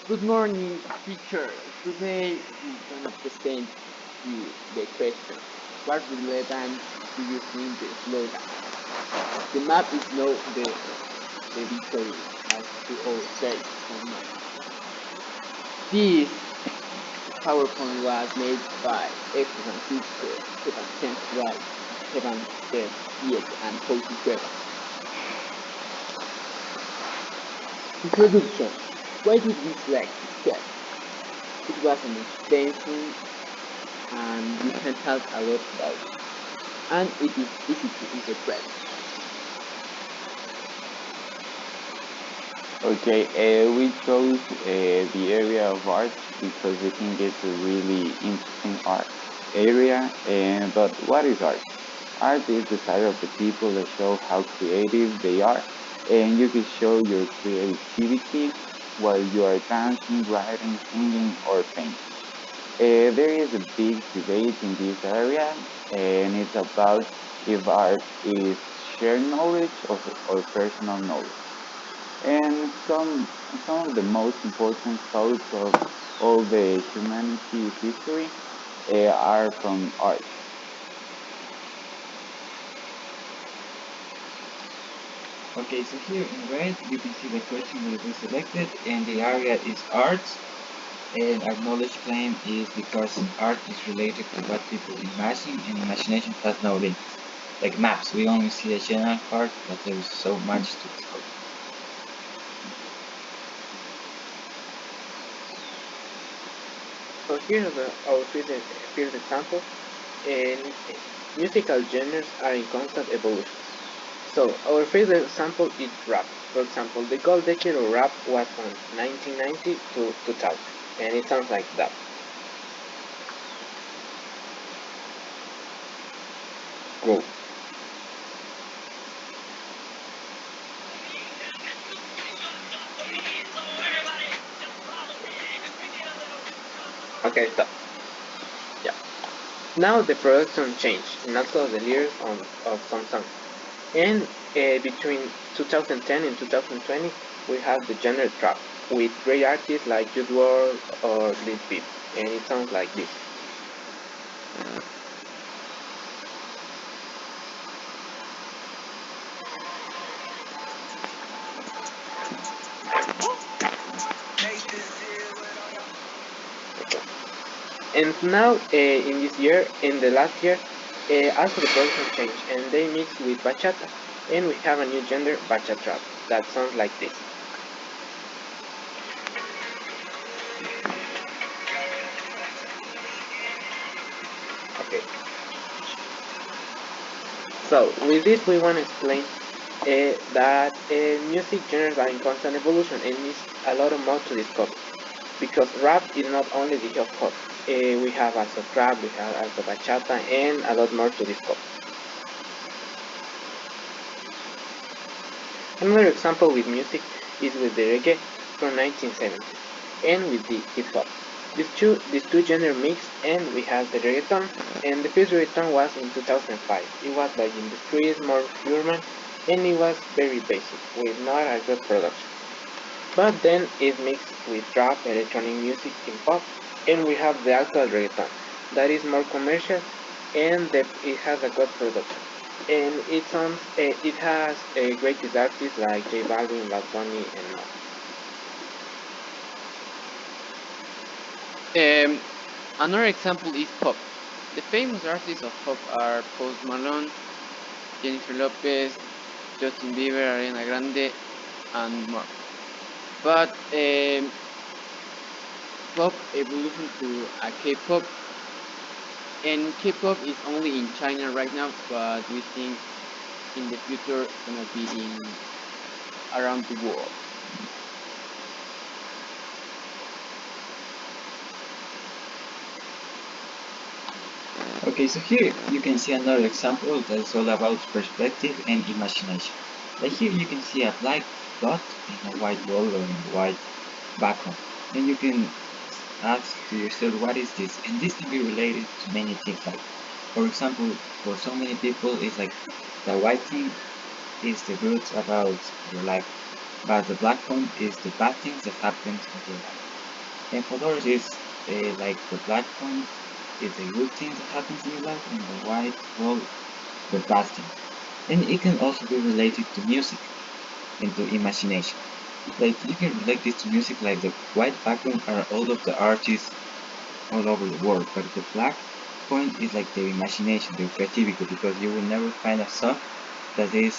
Good morning, teacher. Today we're gonna present the question. What relevance do you think the slogan? The map is now the victory, as we all say. This PowerPoint was made by Stefan Fiske, Stefan Wright, Stefan Diet, and Coty Cueva. Introduction. Why did we select this step? It was an extension and we can talk a lot about it. And it is easy to interpret. Okay, we chose the area of art because we think it's a really interesting art area. But what is art? Art is the side of the people that show how creative they are, and you can show your creativity while you are dancing, writing, singing, or painting. There is a big debate in this area, and it's about if art is shared knowledge or personal knowledge. And some of the most important thoughts of all the humanity history are from art. Okay, so here in red you can see the question will be selected and the area is arts, and our knowledge claim is because art is related to what people imagine and imagination has no limits. Like maps, we only see the general part, but there is so much to discover. So here are our first example. And musical genres are in constant evolution. So our first example is rap. For example, the gold decade of rap was from 1990 to 2000, and it sounds like that. Go. Okay, stop. Yeah. Now the production changed, and also the lyrics of some songs. And between 2010 and 2020, we have the genre trap with great artists like Jude WRLD or Lil Peep, and it sounds like this. And now in this year, in the last year, also the production changed, and they mixed with bachata, and we have a new genre, bachata trap, that sounds like this. Okay. So with this, we want to explain that music genres are in constant evolution and needs a lot of more to discover. Because rap is not only the hip hop. We have also trap, we have also bachata, and a lot more to discover. Another example with music is with the reggae from 1970, and with the hip hop. These two genres mix, and we have the reggaeton. And the first reggaeton was in 2005. It was like in the streets, more urban, and it was very basic, with not a good production. But then it mixed with trap, electronic music, and pop, and we have the actual reggaeton that is more commercial, and it has a good production. And it has great artists like J Balvin, Bad Bunny, and more. Another example is pop. The famous artists of pop are Post Malone, Jennifer Lopez, Justin Bieber, Ariana Grande, and more. But pop evolution to a K-pop, and K-pop is only in China right now, but we think in the future it's gonna be in around the world. Okay, so here you can see another example that's all about perspective and imagination. Like here you can see a black dot in a white wall or in a white background. And you can ask to yourself, what is this? And this can be related to many things. Like, for example, for so many people, it's like the white thing is the good about your life, but the black one is the bad things that happen in your life. And colors is like the black point is the good thing that happens in your life, and the white, well, the bad thing. And it can also be related to music and to imagination. Like you can relate this to music, like the white background are all of the artists all over the world, but the black point is like their imagination, their creativity, because you will never find a song that is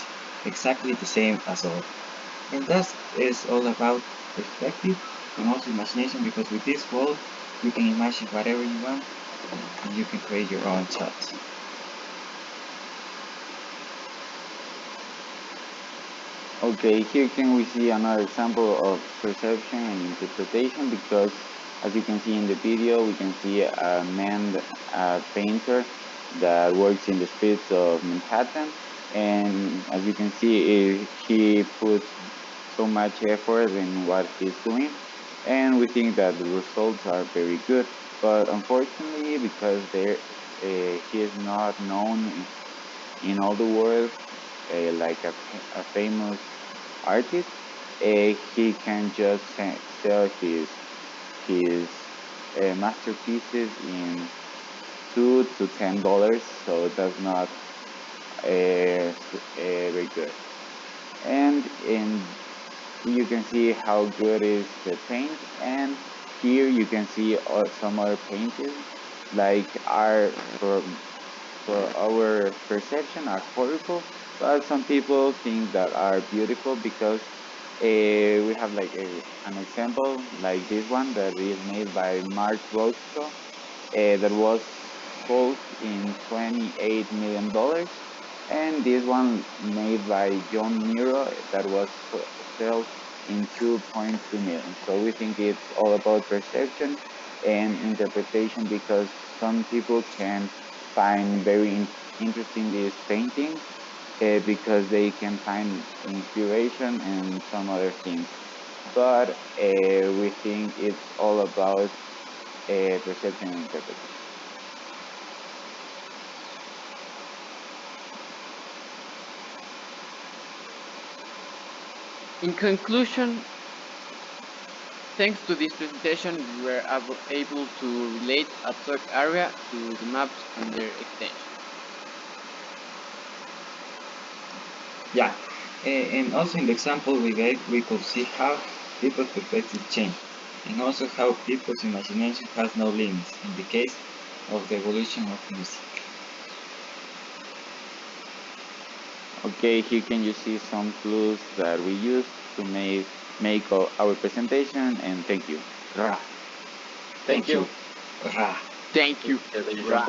exactly the same as all. And that is all about perspective and also imagination, because with this world you can imagine whatever you want and you can create your own thoughts. Okay, here can we see another example of perception and interpretation, because as you can see in the video, we can see a man, a painter that works in the streets of Manhattan, and as you can see, he puts so much effort in what he's doing, and we think that the results are very good. But unfortunately, because he is not known in all the world, like a famous artist, he can just sell his masterpieces in $2 to $10, so that's not very good. And you can see how good is the paint, and here you can see some other paintings like are for our perception are horrible, but some people think that are beautiful, because we have like an example like this one that is made by Mark Rothko, that was sold in $28 million, and this one made by John Nero that was sold in 2.2 million. So we think it's all about perception and interpretation, because some people can find very interesting these paintings, because they can find inspiration and some other things. But we think it's all about perception and interpretation. In conclusion, thanks to this presentation, we were able to relate abstract area to the maps and their extension. Yeah, and also in the example we gave, we could see how people's perspective change, and also how people's imagination has no limits in the case of the evolution of music. Okay, here can you see some clues that we used to make our presentation, and thank you. Thank you. Ah. Thank you. Thank you. Ra.